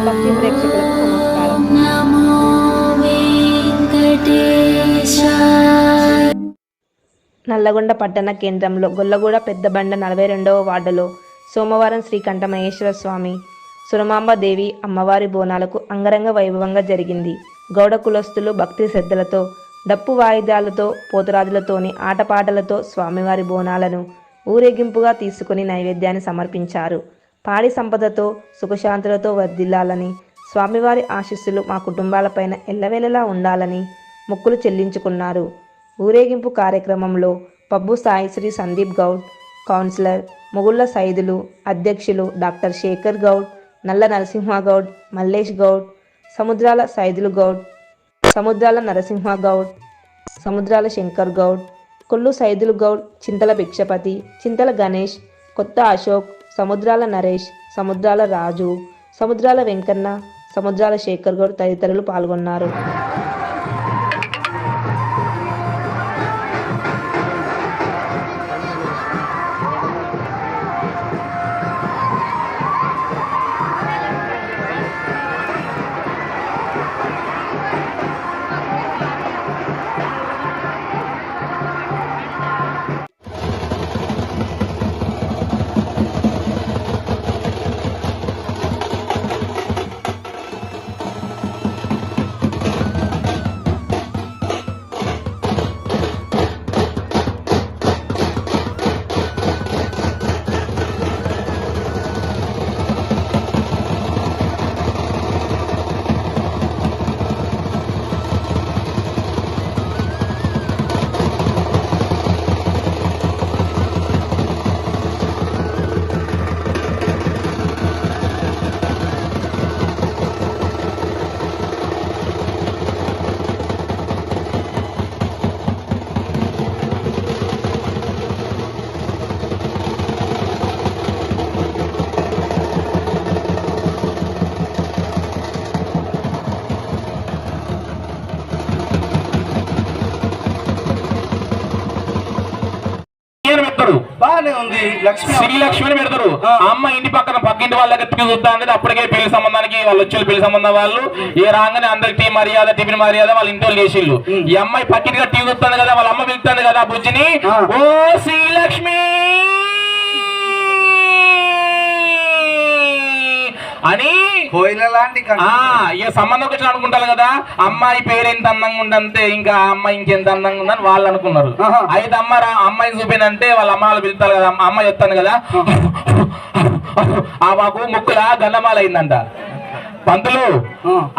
భక్తి ప్రేక్షకులకు నమస్కారం. నల్లగొండ పట్టణ కేంద్రంలో గొల్లగూడ పెద్దబండ 42వ వార్డులో సోమవారం శ్రీ కంఠమహేశ్వర స్వామి సురమాంబ దేవి అమ్మవారి బోనాలకు అంగరంగ వైభవంగా జరిగింది. గౌడ కులస్తులు భక్తి శ్రద్ధలతో డప్పు వాయిద్యాలతో పోతురాజులతోని ఆటపాటలతో స్వామివారి బోనాలను ఊరేగింపుగా తీసుకుని నైవేద్యాన్ని సమర్పించారు. పాడి సంపదతో సుఖశాంతులతో వర్ధిల్లాలని, స్వామివారి ఆశీస్సులు మా కుటుంబాలపైన ఎల్లవేళలా ఉండాలని మొక్కులు చెల్లించుకున్నారు. ఊరేగింపు కార్యక్రమంలో పబ్బు సాయిశ్రీ సందీప్ గౌడ్, కౌన్సిలర్ మొగుళ్ళ సైదులు, అధ్యక్షులు డాక్టర్ శేఖర్ గౌడ్, నల్ల నరసింహ గౌడ్, మల్లేష్ గౌడ్, సముద్రాల సైదులు గౌడ్, సముద్రాల నరసింహ గౌడ్, సముద్రాల శంకర్ గౌడ్, కొల్లు సైదులు గౌడ్, చింతల భిక్షపతి, చింతల గణేష్, కొత్త అశోక్, సముద్రాల నరేష్, సముద్రాల రాజు, సముద్రాల వెంకన్న, సముద్రాల శేఖర్ గౌడ్ తదితరులు పాల్గొన్నారు. బాగానే ఉంది. శ్రీలక్ష్మిని పెడతారు. అమ్మ ఇంటి పక్కింటి వాళ్ళ దగ్గర చూద్దా అంటే అప్పటికే పెళ్లి సంబంధానికి వాళ్ళు వచ్చి పెళ్లి సంబంధం వాళ్ళు ఏ రాగానే అందరికి టీ మర్యాద టిఫిన్ మర్యాద వాళ్ళ ఇంట్లో చేసిళ్ళు. ఈ అమ్మాయి పక్కింటిగా టీ చూస్తుంది కదా, వాళ్ళ అమ్మ పిలుస్తుంది కదా బుజ్జిని, ఓ శ్రీలక్ష్మి అని ఇక సంబంధం వచ్చి అనుకుంటారు కదా, అమ్మాయి పేరెంత అందంగా ఉండంతే ఇంకా అమ్మాయి ఇంకెంత అందంగా ఉందని వాళ్ళు అనుకున్నారు. అయితే అమ్మాయిని చూపినంటే వాళ్ళ అమ్మ వాళ్ళు పిలుస్తారు కదా, అమ్మాయి చెప్తాను కదా, ఆ మాకు ముక్కులా గన్నమాల అయిందంట. పంతులు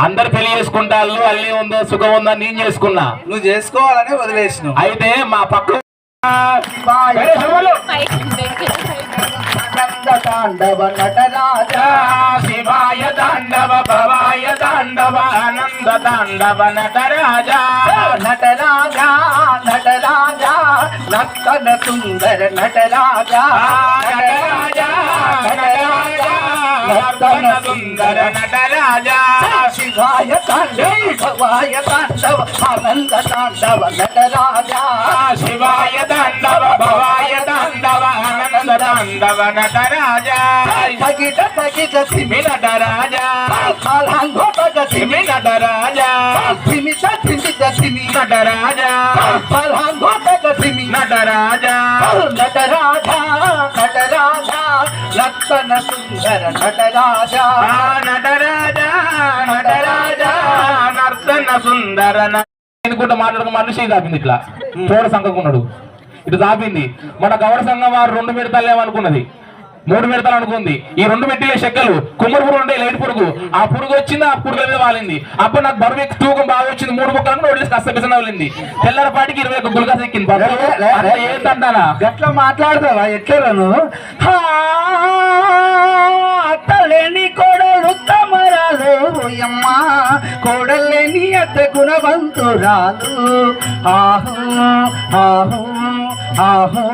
అందరు పెళ్లి చేసుకుంటారు, అల్లి ఉందో సుఖం ఉందో నేను చేసుకున్నా, నువ్వు చేసుకోవాలని వదిలేసిన. అయితే మా పక్క తాండవ నటరాజ శివాయ తాండవ భవాయ తాండవ ఆనంద తాండవ నటరాజ నటరాజ నటరాజ నర్తన సుందర నటరాజ నటరాజ నటరాజ నర్తన సుందర నటరాజ శివాయ తాండవ భవాయ తాండవ ఆనంద తాండవ నటరాజ శివాయ తాండవ భవాయ తాండవ ఆనంద తాండవ నటరాజ తగిట తగిట సిమి నటరాజ కాలాంగోపగ సిమి నటరాజ సిమిత సిమిత సిమి నటరాజ కాలాంగోపగ సిమి నటరాజ నటరాజ నటరాజ నర్తన సుందర నటరాజ నటరాజ నటరాజ నర్తన సుందర కూడా మాట్లాడుకు చేయి తాపింది, ఇట్లా చూడ సంకకున్నాడు ఇటు తాపింది. మన గౌడ సంఘం వారు 2 మిడతలేమనుకున్నది, 3 మిడతలు అనుకుంది. ఈ 2 మెట్టిలే చెక్కలు కుమ్మరి పురుగు ఉండే లైట్ పురుగు, ఆ పురుగు వచ్చింది, ఆ పురుగు మీద వాలింది. అప్పుడు నాకు బరువు ఎక్కి తూకం బాగా వచ్చింది, 3 బుక్కలను నోటీస్ కష్టపిసన వెళ్ళింది. తెల్లరపాటికి 21 గుల్కాస్ ఎక్కింది. ఏంటంటానా ఎట్లా మాట్లాడతావా? ఎట్లను అత్తలేని కోడలు తమరాలు అమ్మ, కోడలేని అత్త గుణవంతురాలు. ఆహో ఆహో ఆహో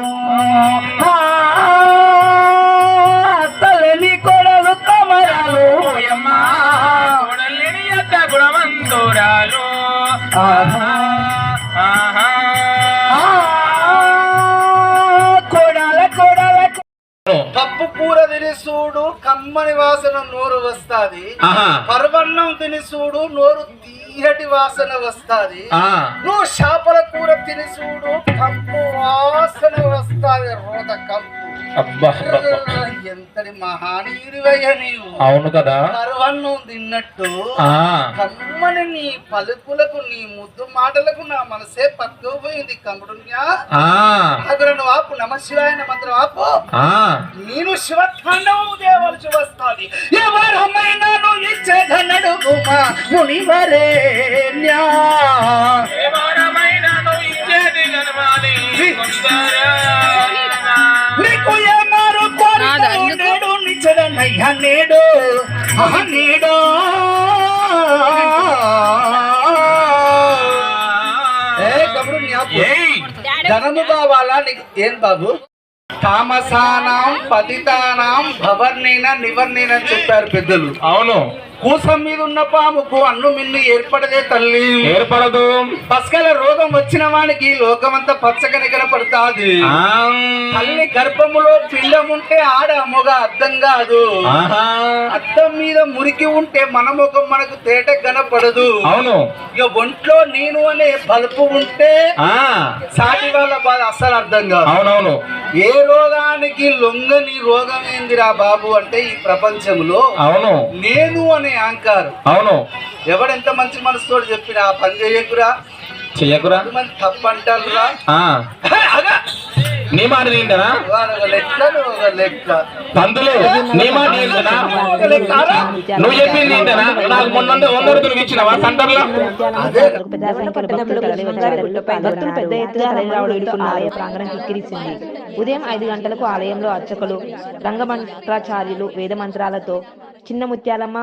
అత్తలేని కోడలు తమరాలు అమ్మ, కోడలేని అత్త గుణవంతురాలు. కోడాల కోడాల పప్పు కూర తిని చూడు కమ్మని వాసన నోరు వస్తాది, ఆహా. పర్వన్నం తిని చూడు నోరు తీయటి వాసన వస్తాది, ఆ. నువ్వు చేపల కూర తిని చూడు కంపు వాసన వస్తాది, రోద కంపు. అబ్బా ఎంతటి మహానీయుడివయ్యా నీవు. అవును కదా. పర్వన్నం తిన్నట్టు ఆ. కమ్మని నీ పలుకులకు నీ ముద్దు మాటలకు నా మనసే పక్కకు పోయింది కమ్ముడున్యా. ఆ. అగ్రను ఆపు, నమశివాయ మంత్రం ఆపు. ఆ. నేను శివతాండవం దేవలసి వస్తాది. ఎవరమైనా నువ్వు ఇచ్చేదన్నడు గుమా మునివరేణ్యా. నీకు ఏమారు కోరికలు నిచ్చదన్నయ్యా నేడు నేడు. ధనము కావాలా నీకు? ఏం బాబు? తామసానాం పతితానాం భవర్ణీన నివర్ణీన అని చెప్పారు పెద్దలు. అవును. కూసం మీద ఉన్న పాముకు అన్ను మిన్ను ఏర్పడదే తల్లి, ఏర్పడదు. పసకల రోగం వచ్చిన వానికి లోకమంతా పచ్చగా కనపడతాది. తల్లి గర్భములో పిండం ఉంటే ఆడ మొగ అర్థం కాదు. అద్దం మీద మురికి ఉంటే మన ముఖం మనకు తేట కనపడదు. అవును. ఇక ఒంట్లో నేను అనే బలుపు ఉంటే సాటి వాళ్ళ బాధ అస్సలు అర్థం కాదు. అవునవును. ఏ రోగానికి లొంగని రోగం ఏందిరా బాబు అంటే ఈ ప్రపంచంలో అవును నేను అనే అహంకారం. అవును. ఎవడెంత మంచి మనసుతో చెప్పినా ఆ పని చేయకురా చెయ్యకురా మంది తప్పంటారురా. నీ మాట ఏంటనా లెక్క లెక్క పంతులు, నీ మాట ఏంటనా? నువ్వు చెప్పింది ఏంటనా? నాకు మొన్న 100 రూపాయలు ఇచ్చినావా సెంటర్లో? భక్తులు పెద్ద ఎత్తున తరలిరావడంతో ఆలయ ప్రాంగణం కిక్కిరిసింది. ఉదయం 5 గంటలకు ఆలయంలో అర్చకులు రంగమంత్రాచార్యులు వేద మంత్రాలతో చిన్న ముత్యాలమ్మ